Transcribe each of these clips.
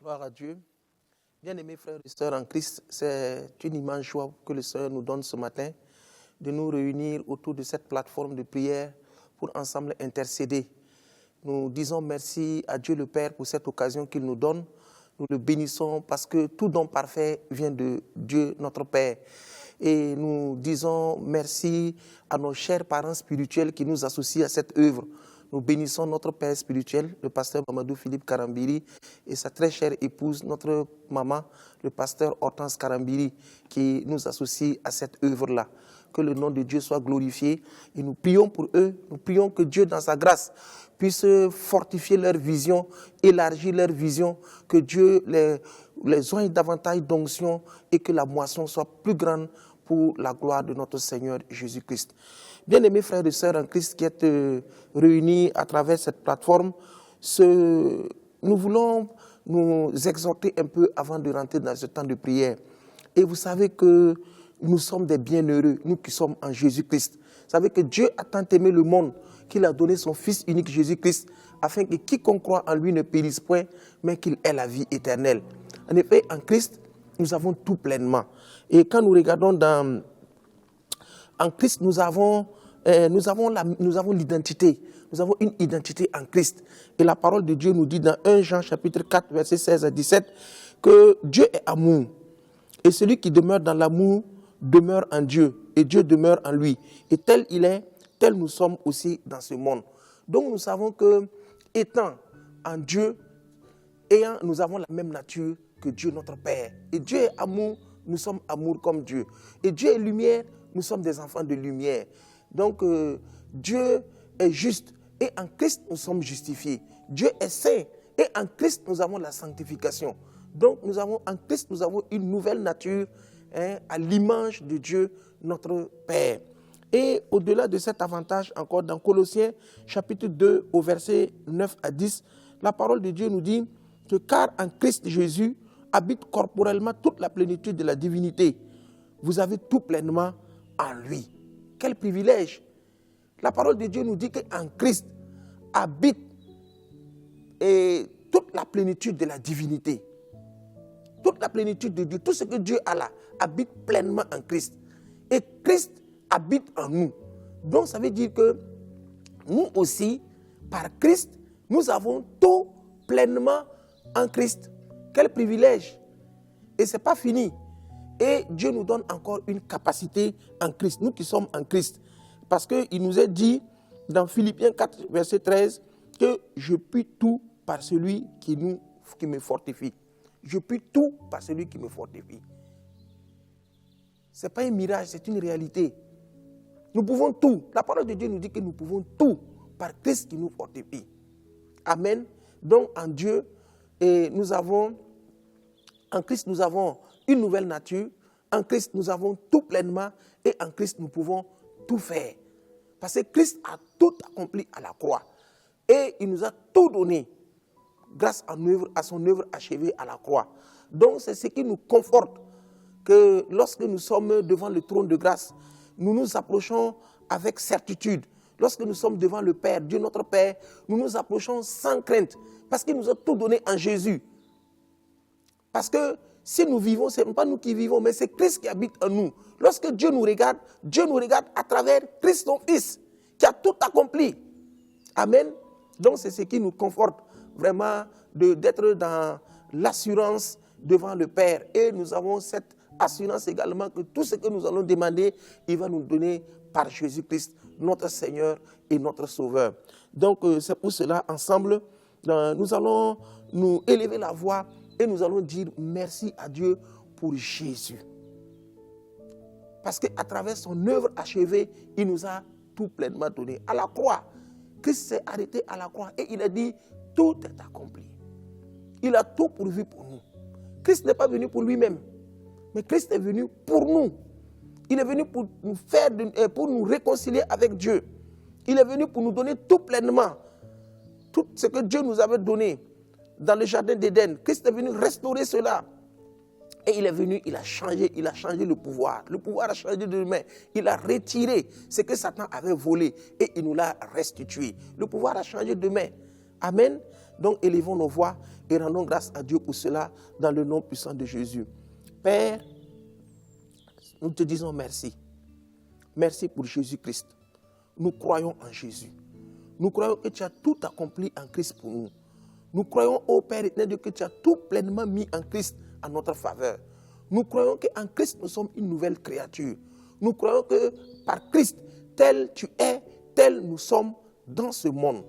Gloire à Dieu. Bien-aimés frères et sœurs en Christ, c'est une immense joie que le Seigneur nous donne ce matin de nous réunir autour de cette plateforme de prière pour ensemble intercéder. Nous disons merci à Dieu le Père pour cette occasion qu'il nous donne. Nous le bénissons parce que tout don parfait vient de Dieu notre Père. Et nous disons merci à nos chers parents spirituels qui nous associent à cette œuvre. Nous bénissons notre Père spirituel, le pasteur Mamadou Philippe Karambiri, et sa très chère épouse, notre maman, le pasteur Hortense Karambiri, qui nous associe à cette œuvre-là. Que le nom de Dieu soit glorifié. Et nous prions pour eux, nous prions que Dieu, dans sa grâce, puisse fortifier leur vision, élargir leur vision, que Dieu les oigne davantage d'onction et que la moisson soit plus grande pour la gloire de notre Seigneur Jésus-Christ. Bien-aimés frères et sœurs en Christ qui êtes réunis à travers cette plateforme, nous voulons nous exhorter un peu avant de rentrer dans ce temps de prière. Et vous savez que nous sommes des bienheureux, nous qui sommes en Jésus-Christ. Vous savez que Dieu a tant aimé le monde qu'il a donné son Fils unique Jésus-Christ, afin que quiconque croit en lui ne périsse point, mais qu'il ait la vie éternelle. En effet, en Christ, nous avons tout pleinement. Et quand nous regardons en Christ, nous avons l'identité. Nous avons une identité en Christ. Et la parole de Dieu nous dit dans 1 Jean chapitre 4, versets 16 à 17, que Dieu est amour. Et celui qui demeure dans l'amour demeure en Dieu. Et Dieu demeure en lui. Et tel il est, tel nous sommes aussi dans ce monde. Donc nous savons que, étant en Dieu, nous avons la même nature que Dieu notre Père. Et Dieu est amour, nous sommes amour comme Dieu. Et Dieu est lumière, nous sommes des enfants de lumière. Donc Dieu est juste et en Christ nous sommes justifiés. Dieu est saint et en Christ nous avons la sanctification. Donc en Christ nous avons une nouvelle nature à l'image de Dieu notre Père. Et au-delà de cet avantage encore dans Colossiens chapitre 2 au verset 9 à 10, la parole de Dieu nous dit que car en Christ Jésus habite corporellement toute la plénitude de la divinité. Vous avez tout pleinement en lui. Quel privilège! La parole de Dieu nous dit qu'en Christ habite toute la plénitude de la divinité. Toute la plénitude de Dieu, tout ce que Dieu a là, habite pleinement en Christ. Et Christ habite en nous. Donc ça veut dire que nous aussi, par Christ, nous avons tout pleinement en Christ. Quel privilège! Et ce n'est pas fini. Et Dieu nous donne encore une capacité en Christ, nous qui sommes en Christ. Parce qu'il nous est dit dans Philippiens 4, verset 13, que je puis tout par celui qui me fortifie. Je puis tout par celui qui me fortifie. Ce n'est pas un mirage, c'est une réalité. Nous pouvons tout. La parole de Dieu nous dit que nous pouvons tout par Christ qui nous fortifie. Amen. Donc en Dieu, en Christ nous avons une nouvelle nature. En Christ, nous avons tout pleinement et en Christ, nous pouvons tout faire. Parce que Christ a tout accompli à la croix. Et il nous a tout donné grâce à son œuvre achevée à la croix. Donc, c'est ce qui nous conforte que lorsque nous sommes devant le trône de grâce, nous nous approchons avec certitude. Lorsque nous sommes devant le Père, Dieu notre Père, nous nous approchons sans crainte parce qu'il nous a tout donné en Jésus. Parce que si nous vivons, ce n'est pas nous qui vivons, mais c'est Christ qui habite en nous. Lorsque Dieu nous regarde à travers Christ son Fils, qui a tout accompli. Amen. Donc c'est ce qui nous conforte vraiment d'être dans l'assurance devant le Père. Et nous avons cette assurance également que tout ce que nous allons demander, il va nous donner par Jésus-Christ, notre Seigneur et notre Sauveur. Donc c'est pour cela, ensemble, nous allons nous élever la voix et nous allons dire merci à Dieu pour Jésus. Parce qu'à travers son œuvre achevée, il nous a tout pleinement donné. À la croix, Christ s'est arrêté à la croix et il a dit, tout est accompli. Il a tout pourvu pour nous. Christ n'est pas venu pour lui-même, mais Christ est venu pour nous. Il est venu pour nous réconcilier avec Dieu. Il est venu pour nous donner tout pleinement. Tout ce que Dieu nous avait donné dans le jardin d'Éden. Christ est venu restaurer cela. Et il est venu, il a changé le pouvoir. Le pouvoir a changé de main. Il a retiré ce que Satan avait volé et il nous l'a restitué. Le pouvoir a changé de main. Amen. Donc élevons nos voix et rendons grâce à Dieu pour cela dans le nom puissant de Jésus. Père, nous te disons merci. Merci pour Jésus-Christ. Nous croyons en Jésus. Nous croyons que tu as tout accompli en Christ pour nous. Nous croyons, ô Père éternel, que tu as tout pleinement mis en Christ en notre faveur. Nous croyons qu'en Christ, nous sommes une nouvelle créature. Nous croyons que par Christ, tel tu es, tel nous sommes dans ce monde.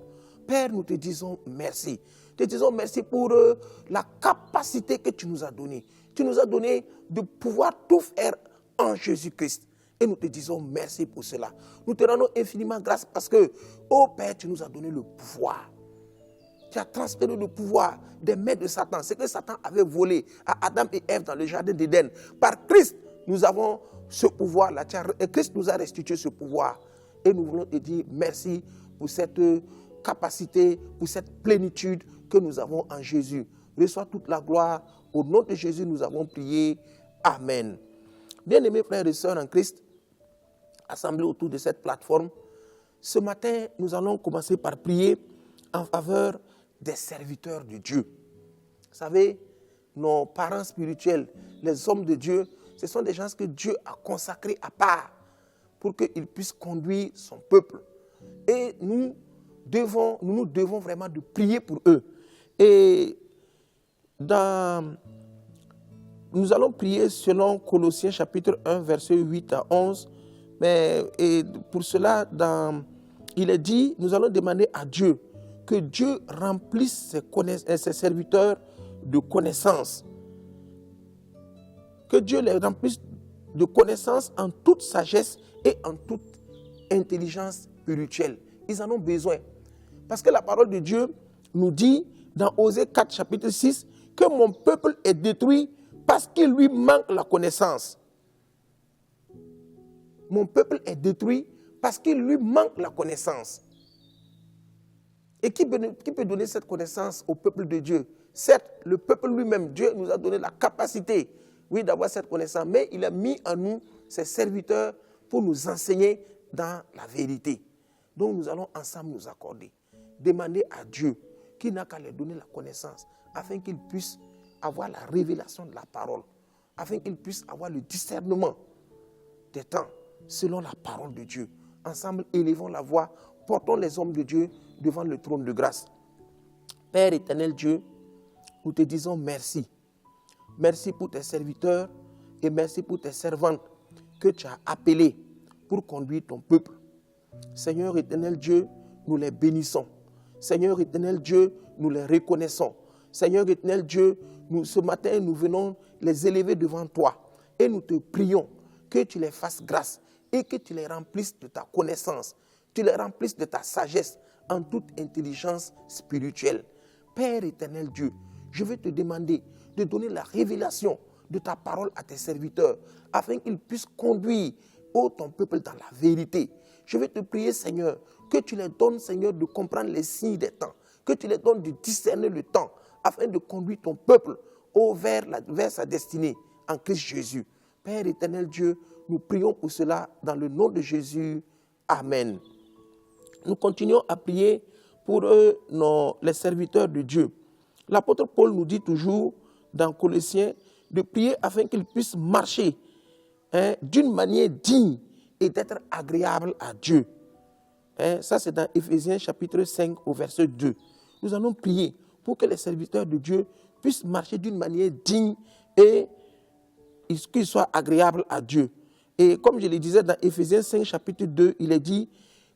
Père, nous te disons merci. Te disons merci pour la capacité que tu nous as donnée. Tu nous as donné de pouvoir tout faire en Jésus-Christ. Et nous te disons merci pour cela. Nous te rendons infiniment grâce parce que, ô Père, tu nous as donné le pouvoir. Tu as transféré le pouvoir des mains de Satan. Ce que Satan avait volé à Adam et Ève dans le jardin d'Éden. Par Christ, nous avons ce pouvoir-là. Et Christ nous a restitué ce pouvoir. Et nous voulons te dire merci pour cette capacité, pour cette plénitude que nous avons en Jésus. Reçois toute la gloire. Au nom de Jésus, nous avons prié. Amen. Bien-aimés frères et sœurs en Christ, assemblés autour de cette plateforme, ce matin, nous allons commencer par prier en faveur des serviteurs de Dieu. Vous savez, nos parents spirituels, les hommes de Dieu, ce sont des gens que Dieu a consacrés à part pour qu'ils puissent conduire son peuple. Et nous devons vraiment de prier pour eux. Et nous allons prier selon Colossiens chapitre 1, versets 8 à 11. Et pour cela, il est dit, nous allons demander à Dieu que Dieu remplisse ses serviteurs de connaissances. Que Dieu les remplisse de connaissances en toute sagesse et en toute intelligence spirituelle. Ils en ont besoin. Parce que la parole de Dieu nous dit dans Osée 4, chapitre 6, que mon peuple est détruit parce qu'il lui manque la connaissance. Mon peuple est détruit parce qu'il lui manque la connaissance. Et qui peut donner cette connaissance au peuple de Dieu? Certes, le peuple lui-même, Dieu nous a donné la capacité, oui, d'avoir cette connaissance, mais il a mis en nous ses serviteurs pour nous enseigner dans la vérité. Donc nous allons ensemble nous accorder, demander à Dieu qui n'a qu'à leur donner la connaissance, afin qu'ils puissent avoir la révélation de la parole, afin qu'ils puissent avoir le discernement des temps selon la parole de Dieu. Ensemble, élevons la voix, portons les hommes de Dieu devant le trône de grâce. Père éternel Dieu, nous te disons merci. Merci pour tes serviteurs et merci pour tes servantes que tu as appelées pour conduire ton peuple. Seigneur éternel Dieu, nous les bénissons. Seigneur éternel Dieu, nous les reconnaissons. Seigneur éternel Dieu, ce matin, nous venons les élever devant toi et nous te prions que tu les fasses grâce et que tu les remplisses de ta connaissance, tu les remplisses de ta sagesse en toute intelligence spirituelle. Père éternel Dieu, je vais te demander de donner la révélation de ta parole à tes serviteurs afin qu'ils puissent conduire ton peuple dans la vérité. Je vais te prier, Seigneur, que tu les donnes, Seigneur, de comprendre les signes des temps, que tu les donnes de discerner le temps afin de conduire ton peuple vers sa destinée en Christ Jésus. Père éternel Dieu, nous prions pour cela dans le nom de Jésus. Amen. Nous continuons à prier pour les serviteurs de Dieu. L'apôtre Paul nous dit toujours dans Colossiens de prier afin qu'ils puissent marcher d'une manière digne et d'être agréable à Dieu. Ça, c'est dans Éphésiens chapitre 5 au verset 2. Nous allons prier pour que les serviteurs de Dieu puissent marcher d'une manière digne et qu'ils soient agréables à Dieu. Et comme je le disais dans Éphésiens 5 chapitre 2, il est dit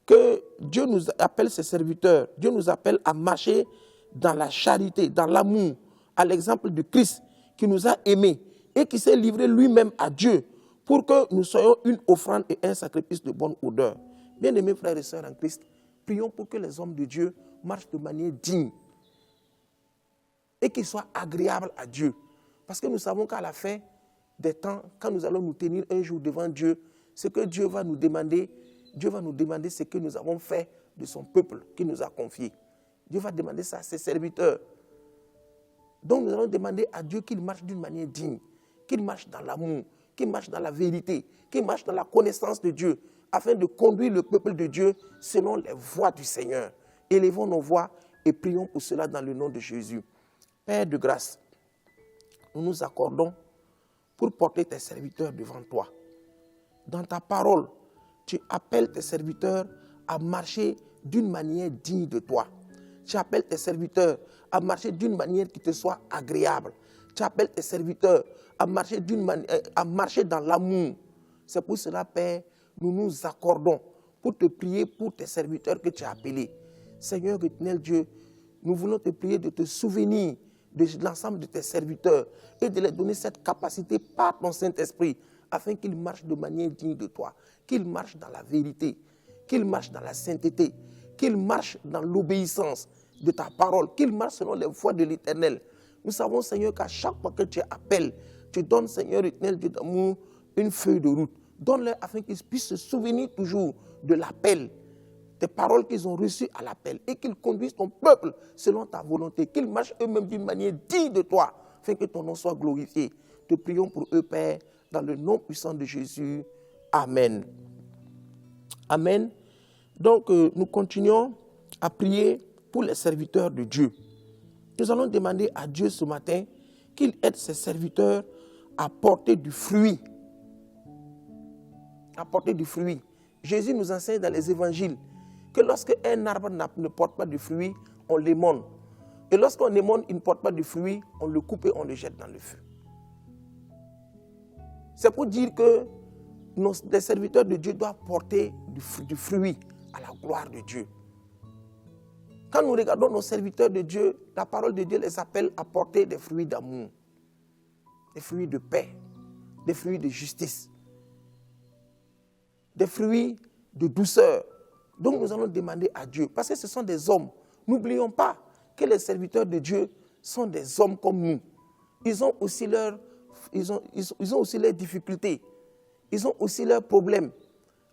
que Dieu nous appelle ses serviteurs, Dieu nous appelle à marcher dans la charité, dans l'amour, à l'exemple de Christ qui nous a aimés et qui s'est livré lui-même à Dieu pour que nous soyons une offrande et un sacrifice de bonne odeur. Bien-aimés frères et sœurs en Christ, prions pour que les hommes de Dieu marchent de manière digne et qu'ils soient agréables à Dieu. Parce que nous savons qu'à la fin des temps, quand nous allons nous tenir un jour devant Dieu, ce que Dieu va nous demander ce que nous avons fait de son peuple qui nous a confié. Dieu va demander ça à ses serviteurs. Donc nous allons demander à Dieu qu'il marche d'une manière digne, qu'il marche dans l'amour, qu'il marche dans la vérité, qu'il marche dans la connaissance de Dieu, afin de conduire le peuple de Dieu selon les voies du Seigneur. Élevons nos voix et prions pour cela dans le nom de Jésus. Père de grâce, nous nous accordons pour porter tes serviteurs devant toi. Dans ta parole, tu appelles tes serviteurs à marcher d'une manière digne de toi. Tu appelles tes serviteurs à marcher d'une manière qui te soit agréable. Tu appelles tes serviteurs à marcher dans l'amour. C'est pour cela, Père, nous nous accordons pour te prier pour tes serviteurs que tu as appelés. Seigneur éternel Dieu, nous voulons te prier de te souvenir de l'ensemble de tes serviteurs et de leur donner cette capacité par ton Saint-Esprit afin qu'ils marchent de manière digne de toi, qu'ils marchent dans la vérité, qu'ils marchent dans la sainteté, qu'ils marchent dans l'obéissance de ta parole, qu'ils marchent selon les voies de l'Éternel. Nous savons, Seigneur, qu'à chaque fois que tu appelles, tu donnes, Seigneur éternel Dieu d'amour, une feuille de route. Donne-leur afin qu'ils puissent se souvenir toujours de l'appel, des paroles qu'ils ont reçues à l'appel et qu'ils conduisent ton peuple selon ta volonté, qu'ils marchent eux-mêmes d'une manière digne de toi, afin que ton nom soit glorifié. Te prions pour eux, Père, dans le nom puissant de Jésus. Amen. Amen. Donc, nous continuons à prier pour les serviteurs de Dieu. Nous allons demander à Dieu ce matin qu'il aide ses serviteurs à porter du fruit. À porter du fruit. Jésus nous enseigne dans les évangiles que lorsque un arbre ne porte pas de fruit, on l'émonde. Et lorsqu'on l'émonde, il ne porte pas de fruit, on le coupe et on le jette dans le feu. C'est pour dire que les serviteurs de Dieu doivent porter du fruit à la gloire de Dieu. Quand nous regardons nos serviteurs de Dieu, la parole de Dieu les appelle à porter des fruits d'amour, des fruits de paix, des fruits de justice, des fruits de douceur. Donc nous allons demander à Dieu, parce que ce sont des hommes. N'oublions pas que les serviteurs de Dieu sont des hommes comme nous. Ils ont aussi leurs difficultés. Ils ont aussi leurs problèmes.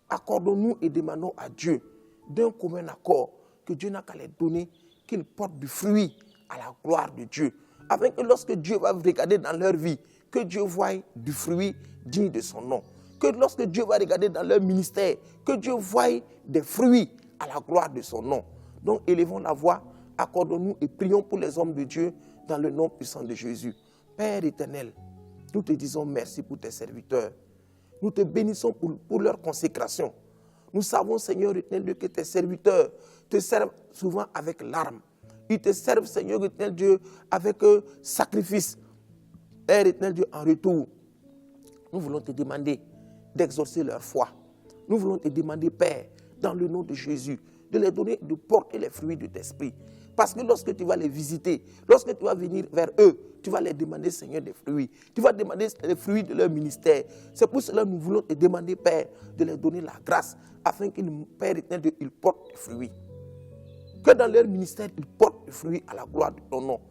Accordons-nous et demandons à Dieu, d'un commun accord, que Dieu n'a qu'à les donner, qu'ils portent du fruit à la gloire de Dieu. Afin que lorsque Dieu va regarder dans leur vie, que Dieu voie du fruit digne de son nom. Que lorsque Dieu va regarder dans leur ministère, que Dieu voie des fruits à la gloire de son nom. Donc élevons la voix, accordons-nous et prions pour les hommes de Dieu dans le nom puissant de Jésus. Père éternel, nous te disons merci pour tes serviteurs. Nous te bénissons pour leur consécration. Nous savons, Seigneur éternel Dieu, que tes serviteurs te servent souvent avec larmes. Ils te servent, Seigneur éternel Dieu, avec sacrifice. Père éternel Dieu, en retour, nous voulons te demander d'exaucer leur foi. Nous voulons te demander, Père, dans le nom de Jésus, de les donner, de porter les fruits de tes esprits. Parce que lorsque tu vas les visiter, lorsque tu vas venir vers eux, tu vas les demander, Seigneur, des fruits. Tu vas demander les fruits de leur ministère. C'est pour cela que nous voulons te demander, Père, de leur donner la grâce, afin qu'ils, Père éternel, ils portent des fruits. Que dans leur ministère, ils portent des fruits à la gloire de ton nom.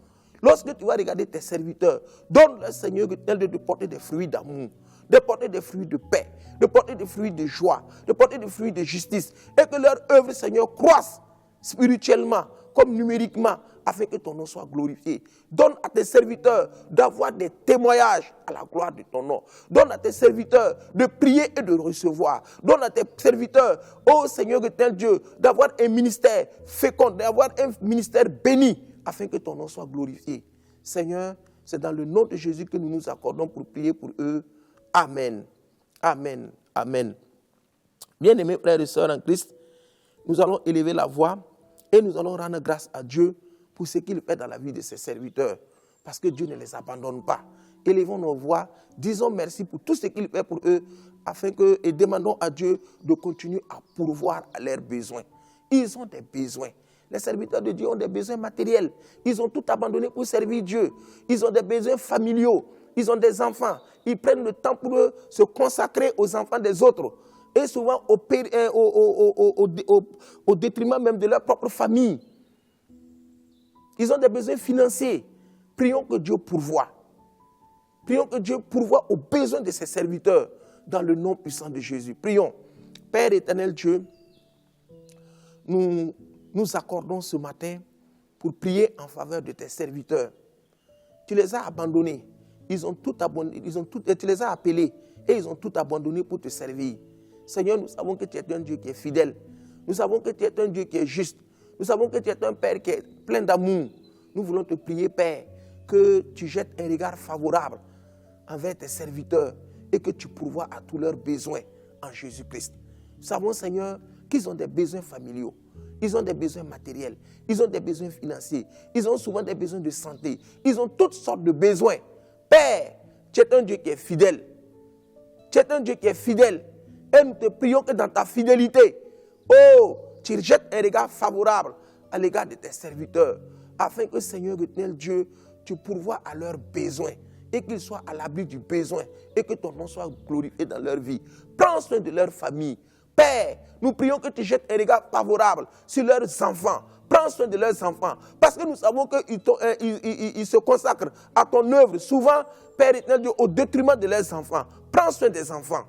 Lorsque tu vas regarder tes serviteurs, donne-leur, Seigneur, de porter des fruits d'amour, de porter des fruits de paix, de porter des fruits de joie, de porter des fruits de justice, et que leur œuvre, Seigneur, croisse spirituellement comme numériquement, afin que ton nom soit glorifié. Donne à tes serviteurs d'avoir des témoignages à la gloire de ton nom. Donne à tes serviteurs de prier et de recevoir. Donne à tes serviteurs, ô Seigneur éternel Dieu, d'avoir un ministère fécond, d'avoir un ministère béni, afin que ton nom soit glorifié. Seigneur, c'est dans le nom de Jésus que nous nous accordons pour prier pour eux. Amen. Amen. Amen. Bien-aimés frères et sœurs en Christ, nous allons élever la voix et nous allons rendre grâce à Dieu pour ce qu'il fait dans la vie de ses serviteurs. Parce que Dieu ne les abandonne pas. Élevons nos voix, disons merci pour tout ce qu'il fait pour eux, et demandons à Dieu de continuer à pourvoir à leurs besoins. Ils ont des besoins. Les serviteurs de Dieu ont des besoins matériels. Ils ont tout abandonné pour servir Dieu. Ils ont des besoins familiaux. Ils ont des enfants. Ils prennent le temps pour eux se consacrer aux enfants des autres. Et souvent au détriment même de leur propre famille. Ils ont des besoins financiers. Prions que Dieu pourvoie. Prions que Dieu pourvoie aux besoins de ses serviteurs dans le nom puissant de Jésus. Prions. Père éternel Dieu, nous nous accordons ce matin pour prier en faveur de tes serviteurs. Tu les as abandonnés. Ils ont tout abandonné. Tu les as appelés et ils ont tout abandonné pour te servir. Seigneur, nous savons que tu es un Dieu qui est fidèle. Nous savons que tu es un Dieu qui est juste. Nous savons que tu es un Père qui est plein d'amour. Nous voulons te prier, Père, que tu jettes un regard favorable envers tes serviteurs et que tu pourvoies à tous leurs besoins en Jésus-Christ. Nous savons, Seigneur, qu'ils ont des besoins familiaux, ils ont des besoins matériels, ils ont des besoins financiers, ils ont souvent des besoins de santé, ils ont toutes sortes de besoins. Père, tu es un Dieu qui est fidèle. Tu es un Dieu qui est fidèle. Et nous te prions que dans ta fidélité, tu jettes un regard favorable à l'égard de tes serviteurs, afin que, Seigneur éternel Dieu, tu pourvoies à leurs besoins et qu'ils soient à l'abri du besoin et que ton nom soit glorifié dans leur vie. Prends soin de leur famille. Père, nous prions que tu jettes un regard favorable sur leurs enfants. Prends soin de leurs enfants. Parce que nous savons qu'ils se consacrent à ton œuvre. Souvent, Père éternel Dieu, au détriment de leurs enfants. Prends soin des enfants.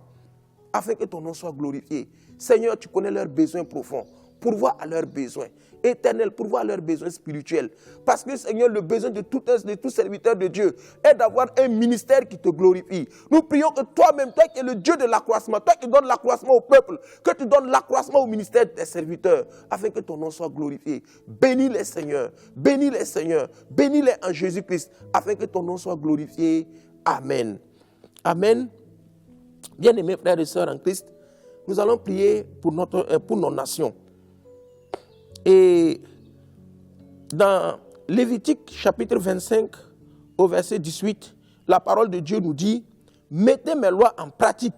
Afin que ton nom soit glorifié. Seigneur, tu connais leurs besoins profonds. Pourvois à leurs besoins. Éternel, pourvois à leurs besoins spirituels. Parce que, Seigneur, le besoin de tout serviteur de Dieu est d'avoir un ministère qui te glorifie. Nous prions que toi-même, toi qui es le Dieu de l'accroissement, toi qui donnes l'accroissement au peuple, que tu donnes l'accroissement au ministère de tes serviteurs, afin que ton nom soit glorifié. Bénis-les, Seigneur. Bénis-les, Seigneur. Bénis-les en Jésus-Christ, afin que ton nom soit glorifié. Amen. Amen. Bien-aimés frères et sœurs en Christ, nous allons prier pour nos nations. Et dans Lévitique chapitre 25 au verset 18, la parole de Dieu nous dit: mettez mes lois en pratique,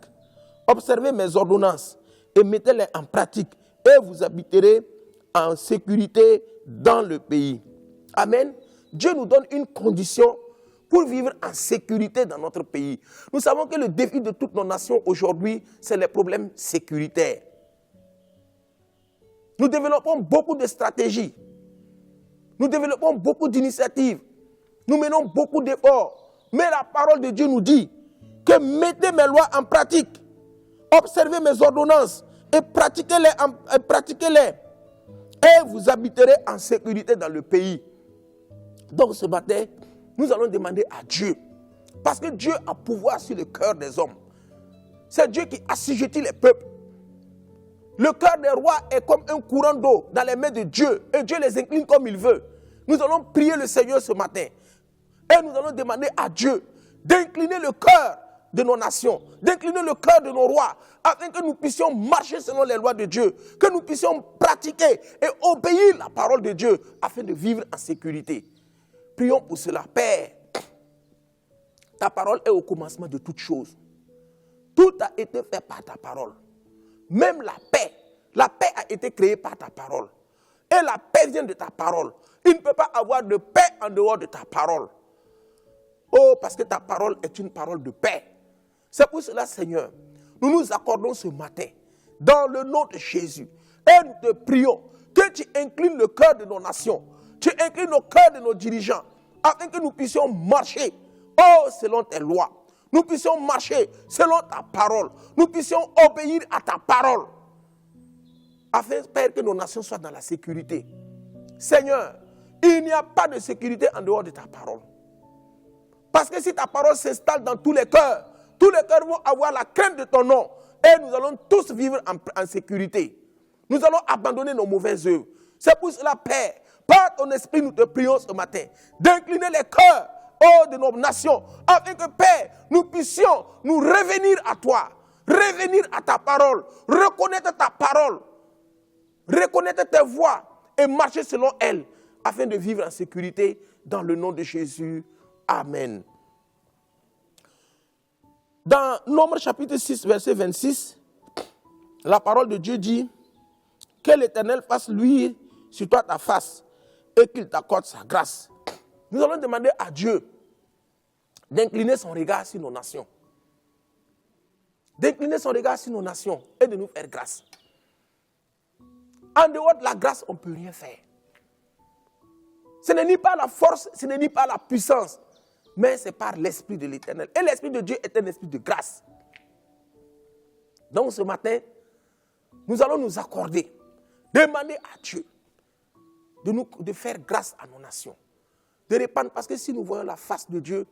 observez mes ordonnances et mettez-les en pratique et vous habiterez en sécurité dans le pays. Amen. Dieu nous donne une condition pour vivre en sécurité dans notre pays. Nous savons que le défi de toutes nos nations aujourd'hui, c'est les problèmes sécuritaires. Nous développons beaucoup de stratégies. Nous développons beaucoup d'initiatives. Nous menons beaucoup d'efforts. Mais la parole de Dieu nous dit que mettez mes lois en pratique, observez mes ordonnances et pratiquez-les. Et vous habiterez en sécurité dans le pays. Donc ce matin, nous allons demander à Dieu. Parce que Dieu a pouvoir sur le cœur des hommes. C'est Dieu qui assujettit les peuples. Le cœur des rois est comme un courant d'eau dans les mains de Dieu. Et Dieu les incline comme il veut. Nous allons prier le Seigneur ce matin. Et nous allons demander à Dieu d'incliner le cœur de nos nations, d'incliner le cœur de nos rois, afin que nous puissions marcher selon les lois de Dieu, que nous puissions pratiquer et obéir la parole de Dieu, afin de vivre en sécurité. Prions pour cela. Père, ta parole est au commencement de toutes choses. Tout a été fait par ta parole. Même la paix a été créée par ta parole. Et la paix vient de ta parole. Il ne peut pas avoir de paix en dehors de ta parole. Oh, parce que ta parole est une parole de paix. C'est pour cela, Seigneur, nous nous accordons ce matin, dans le nom de Jésus, et nous te prions que tu inclines le cœur de nos nations, tu inclines le cœur de nos dirigeants, afin que nous puissions marcher, selon tes lois. Nous puissions marcher selon ta parole. Nous puissions obéir à ta parole. Afin, Père, que nos nations soient dans la sécurité. Seigneur, il n'y a pas de sécurité en dehors de ta parole. Parce que si ta parole s'installe dans tous les cœurs vont avoir la crainte de ton nom. Et nous allons tous vivre en sécurité. Nous allons abandonner nos mauvaises œuvres. C'est pour cela, Père, par ton esprit, nous te prions ce matin d'incliner les cœurs de nos nations, afin que, Père, nous puissions nous revenir à toi, revenir à ta parole, reconnaître ta parole, reconnaître tes voies et marcher selon elles, afin de vivre en sécurité dans le nom de Jésus. Amen. Dans Nombre chapitre 6, verset 26, la parole de Dieu dit que l'Éternel fasse luire sur toi ta face et qu'il t'accorde sa grâce. Nous allons demander à Dieu d'incliner son regard sur nos nations. D'incliner son regard sur nos nations et de nous faire grâce. En dehors de la grâce, on ne peut rien faire. Ce n'est ni par la force, ce n'est ni par la puissance, mais c'est par l'Esprit de l'Éternel. Et l'Esprit de Dieu est un esprit de grâce. Donc ce matin, nous allons nous accorder, demander à Dieu de faire grâce à nos nations. De répandre, parce que si nous voyons la face de Dieu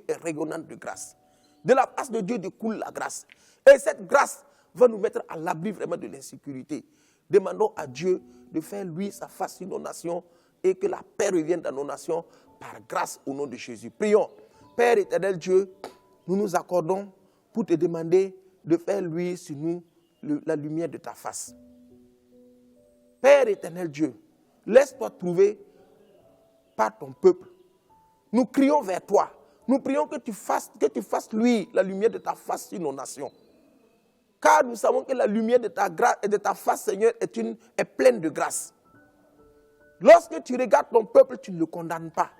est rayonnante de grâce. De la face de Dieu découle la grâce. Et cette grâce va nous mettre à l'abri vraiment de l'insécurité. Demandons à Dieu de faire lui sa face sur nos nations et que la paix revienne dans nos nations par grâce au nom de Jésus. Prions. Père éternel Dieu, nous nous accordons pour te demander de faire luire sur nous la lumière de ta face. Père éternel Dieu, laisse-toi trouver par ton peuple. Nous crions vers toi. Nous prions que tu fasses luire la lumière de ta face sur nos nations. Car nous savons que la lumière de ta grâce et de ta face, Seigneur, est pleine de grâce. Lorsque tu regardes ton peuple, tu ne le condamnes pas.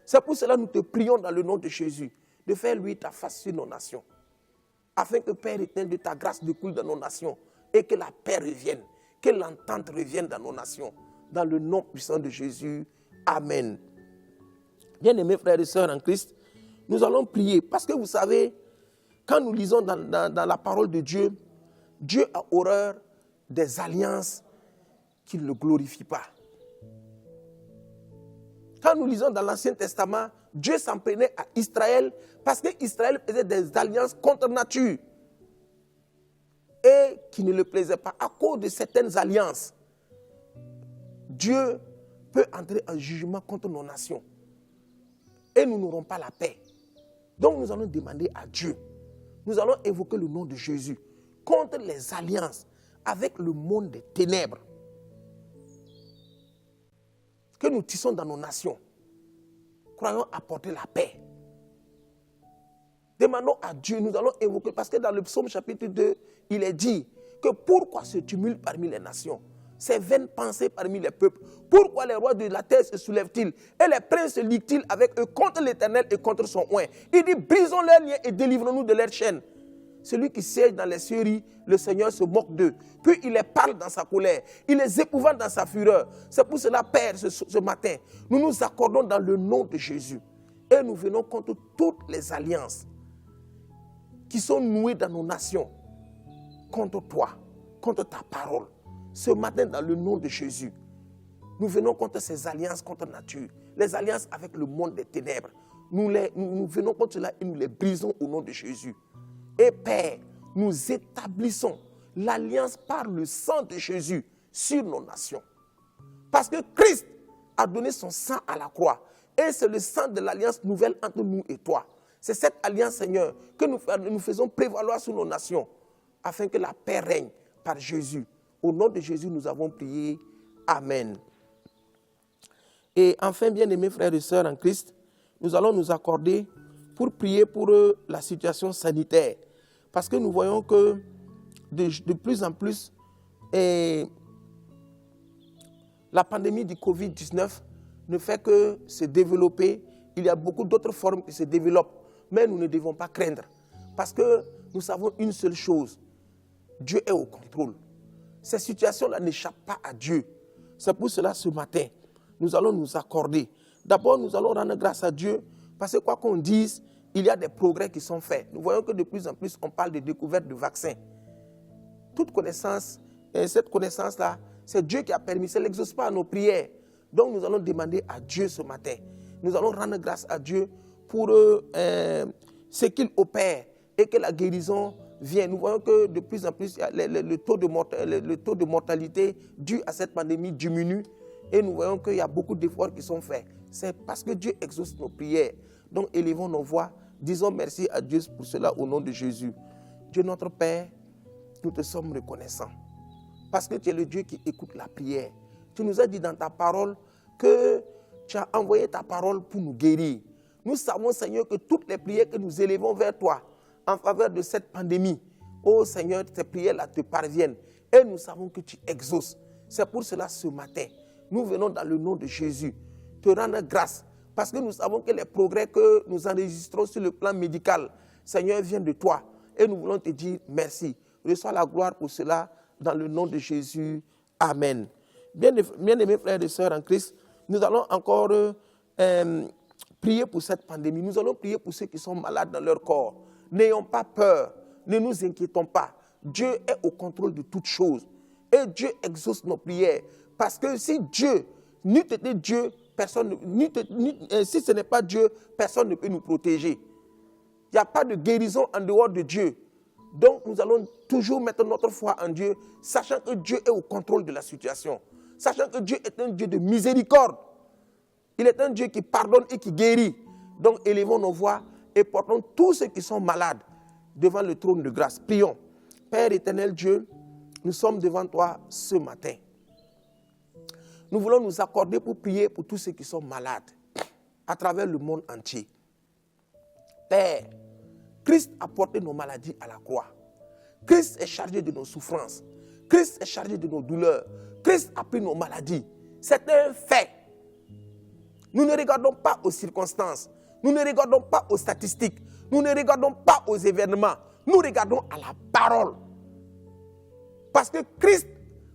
C'est pour cela que nous te prions dans le nom de Jésus de faire luire ta face sur nos nations. Afin que, Père éternel, de ta grâce découle dans nos nations et que la paix revienne, que l'entente revienne dans nos nations. Dans le nom puissant de Jésus. Amen. Bien-aimés frères et sœurs en Christ, nous allons prier parce que vous savez, quand nous lisons dans la parole de Dieu, Dieu a horreur des alliances qui ne le glorifient pas. Quand nous lisons dans l'Ancien Testament, Dieu s'en prenait à Israël parce qu'Israël faisait des alliances contre nature et qui ne le plaisaient pas. À cause de certaines alliances, Dieu peut entrer en jugement contre nos nations et nous n'aurons pas la paix. Donc nous allons demander à Dieu, nous allons évoquer le nom de Jésus contre les alliances avec le monde des ténèbres que nous tissons dans nos nations. Croyons apporter la paix. Demandons à Dieu, nous allons évoquer, parce que dans le psaume chapitre 2, il est dit que pourquoi ce tumulte parmi les nations, ces vaines pensées parmi les peuples, pourquoi les rois de la terre se soulèvent-ils et les princes se liguent-ils avec eux contre l'Éternel et contre son oint. Il dit, brisons leurs liens et délivrons-nous de leurs chaînes. Celui qui siège dans les cieux, le Seigneur se moque d'eux. Puis il les parle dans sa colère. Il les épouvante dans sa fureur. C'est pour cela, Père, ce matin, nous nous accordons dans le nom de Jésus. Et nous venons contre toutes les alliances qui sont nouées dans nos nations. Contre toi, contre ta parole. Ce matin, dans le nom de Jésus, nous venons contre ces alliances contre nature. Les alliances avec le monde des ténèbres. Nous venons contre cela et nous les brisons au nom de Jésus. Et Père, nous établissons l'alliance par le sang de Jésus sur nos nations. Parce que Christ a donné son sang à la croix. Et c'est le sang de l'alliance nouvelle entre nous et toi. C'est cette alliance, Seigneur, que nous faisons prévaloir sur nos nations, afin que la paix règne par Jésus. Au nom de Jésus, nous avons prié. Amen. Et enfin, bien-aimés frères et sœurs en Christ, nous allons nous accorder pour prier pour la situation sanitaire. Parce que nous voyons que de plus en plus, la pandémie du Covid-19 ne fait que se développer. Il y a beaucoup d'autres formes qui se développent. Mais nous ne devons pas craindre. Parce que nous savons une seule chose. Dieu est au contrôle. Ces situations-là n'échappent pas à Dieu. C'est pour cela, ce matin, nous allons nous accorder. D'abord, nous allons rendre grâce à Dieu. Parce que quoi qu'on dise, il y a des progrès qui sont faits. Nous voyons que de plus en plus, on parle de découverte de vaccins. Toute connaissance, et cette connaissance-là, c'est Dieu qui a permis. Ça n'exauce pas à nos prières. Donc nous allons demander à Dieu ce matin. Nous allons rendre grâce à Dieu pour ce qu'il opère et que la guérison vient. Nous voyons que de plus en plus, le taux de mortalité dû à cette pandémie diminue. Et nous voyons qu'il y a beaucoup d'efforts qui sont faits. C'est parce que Dieu exauce nos prières. Donc élevons nos voix. Disons merci à Dieu pour cela au nom de Jésus. Dieu notre Père, nous te sommes reconnaissants. Parce que tu es le Dieu qui écoute la prière. Tu nous as dit dans ta parole que tu as envoyé ta parole pour nous guérir. Nous savons, Seigneur, que toutes les prières que nous élevons vers toi en faveur de cette pandémie, oh Seigneur, ces prières-là te parviennent. Et nous savons que tu exauces. C'est pour cela ce matin, nous venons dans le nom de Jésus te rendre grâce. Parce que nous savons que les progrès que nous enregistrons sur le plan médical, Seigneur, viennent de toi. Et nous voulons te dire merci. Reçois la gloire pour cela dans le nom de Jésus. Amen. Bien-aimés frères et sœurs en Christ, nous allons encore prier pour cette pandémie. Nous allons prier pour ceux qui sont malades dans leur corps. N'ayons pas peur. Ne nous inquiétons pas. Dieu est au contrôle de toutes choses. Et Dieu exauce nos prières. Parce que si Dieu n'eût été Dieu, si ce n'est pas Dieu, personne ne peut nous protéger. Il n'y a pas de guérison en dehors de Dieu. Donc nous allons toujours mettre notre foi en Dieu, sachant que Dieu est au contrôle de la situation. Sachant que Dieu est un Dieu de miséricorde. Il est un Dieu qui pardonne et qui guérit. Donc élevons nos voix et portons tous ceux qui sont malades devant le trône de grâce. Prions. Père éternel Dieu, nous sommes devant toi ce matin. Nous voulons nous accorder pour prier pour tous ceux qui sont malades à travers le monde entier. Père, Christ a porté nos maladies à la croix. Christ est chargé de nos souffrances. Christ est chargé de nos douleurs. Christ a pris nos maladies. C'est un fait. Nous ne regardons pas aux circonstances. Nous ne regardons pas aux statistiques. Nous ne regardons pas aux événements. Nous regardons à la parole. Parce que Christ,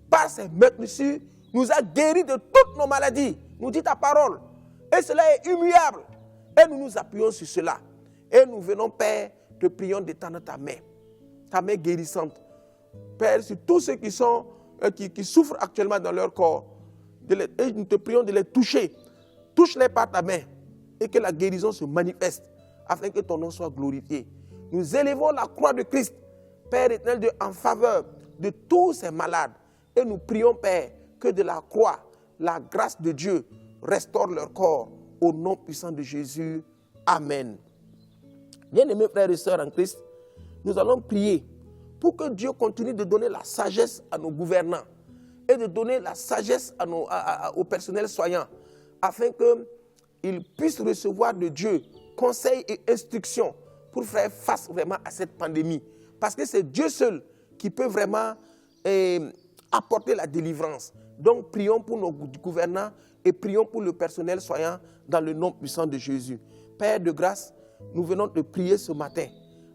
par ses meurtrissures, nous a guéris de toutes nos maladies. Nous dit ta parole. Et cela est immuable. Et nous nous appuyons sur cela. Et nous venons, Père, te prions d'étendre ta main guérissante. Père, sur tous ceux qui souffrent actuellement dans leur corps, et nous te prions de les toucher. Touche-les par ta main et que la guérison se manifeste afin que ton nom soit glorifié. Nous élevons la croix de Christ, Père éternel Dieu, en faveur de tous ces malades. Et nous prions, Père, que de la croix, la grâce de Dieu restaure leur corps au nom puissant de Jésus. Amen. Bien-aimés frères et sœurs en Christ, nous allons prier pour que Dieu continue de donner la sagesse à nos gouvernants et de donner la sagesse au personnel soignant afin qu'ils puissent recevoir de Dieu conseils et instructions pour faire face vraiment à cette pandémie. Parce que c'est Dieu seul qui peut vraiment apporter la délivrance. Donc prions pour nos gouvernants et prions pour le personnel soignant dans le nom puissant de Jésus. Père de grâce, nous venons te prier ce matin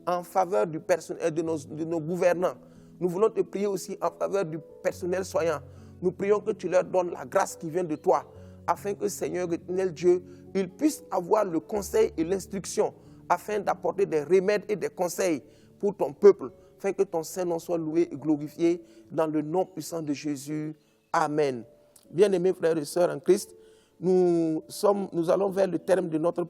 en faveur du personnel, de nos gouvernants. Nous voulons te prier aussi en faveur du personnel soignant. Nous prions que tu leur donnes la grâce qui vient de toi, afin que, Seigneur éternel Dieu, ils puissent avoir le conseil et l'instruction, afin d'apporter des remèdes et des conseils pour ton peuple, afin que ton Saint-Nom soit loué et glorifié dans le nom puissant de Jésus. Amen. Bien-aimés frères et sœurs en Christ, nous allons vers le terme de notre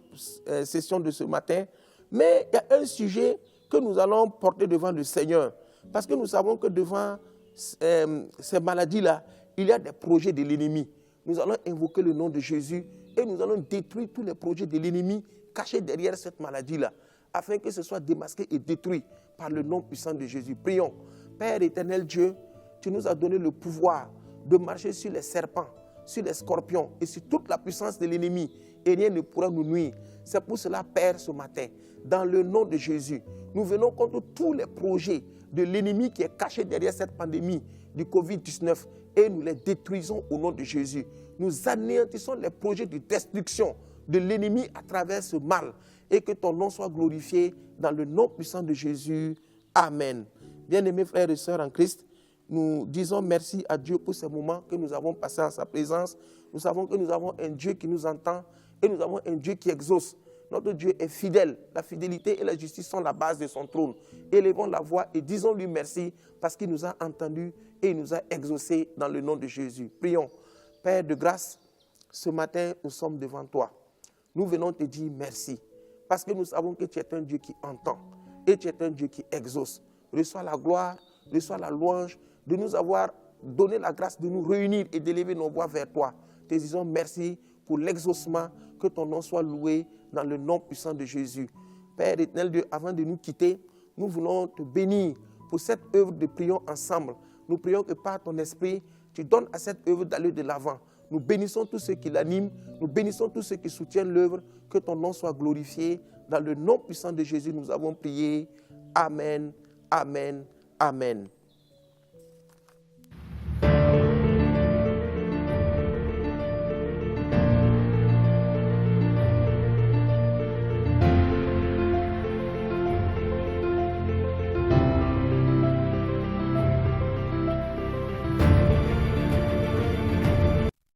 session de ce matin, mais il y a un sujet que nous allons porter devant le Seigneur, parce que nous savons que devant ces maladies-là, il y a des projets de l'ennemi. Nous allons invoquer le nom de Jésus et nous allons détruire tous les projets de l'ennemi cachés derrière cette maladie-là, afin que ce soit démasqué et détruit par le nom puissant de Jésus. Prions. Père éternel Dieu, tu nous as donné le pouvoir de marcher sur les serpents, sur les scorpions et sur toute la puissance de l'ennemi, et rien ne pourra nous nuire. C'est pour cela, Père, ce matin, dans le nom de Jésus, nous venons contre tous les projets de l'ennemi qui est caché derrière cette pandémie du Covid-19 et nous les détruisons au nom de Jésus. Nous anéantissons les projets de destruction de l'ennemi à travers ce mal et que ton nom soit glorifié dans le nom puissant de Jésus. Amen. Bien-aimés frères et sœurs en Christ, nous disons merci à Dieu pour ces moments que nous avons passés en sa présence. Nous savons que nous avons un Dieu qui nous entend et nous avons un Dieu qui exauce. Notre Dieu est fidèle. La fidélité et la justice sont la base de son trône. Élevons la voix et disons-lui merci parce qu'il nous a entendus et il nous a exaucés dans le nom de Jésus. Prions. Père de grâce, ce matin, nous sommes devant toi. Nous venons te dire merci parce que nous savons que tu es un Dieu qui entend et tu es un Dieu qui exauce. Reçois la gloire, reçois la louange de nous avoir donné la grâce de nous réunir et d'élever nos voix vers toi. Te disons merci pour l'exaucement, que ton nom soit loué dans le nom puissant de Jésus. Père éternel Dieu, avant de nous quitter, nous voulons te bénir pour cette œuvre de prions ensemble. Nous prions que par ton esprit, tu donnes à cette œuvre d'aller de l'avant. Nous bénissons tous ceux qui l'animent, nous bénissons tous ceux qui soutiennent l'œuvre, que ton nom soit glorifié. Dans le nom puissant de Jésus, nous avons prié. Amen, amen, amen.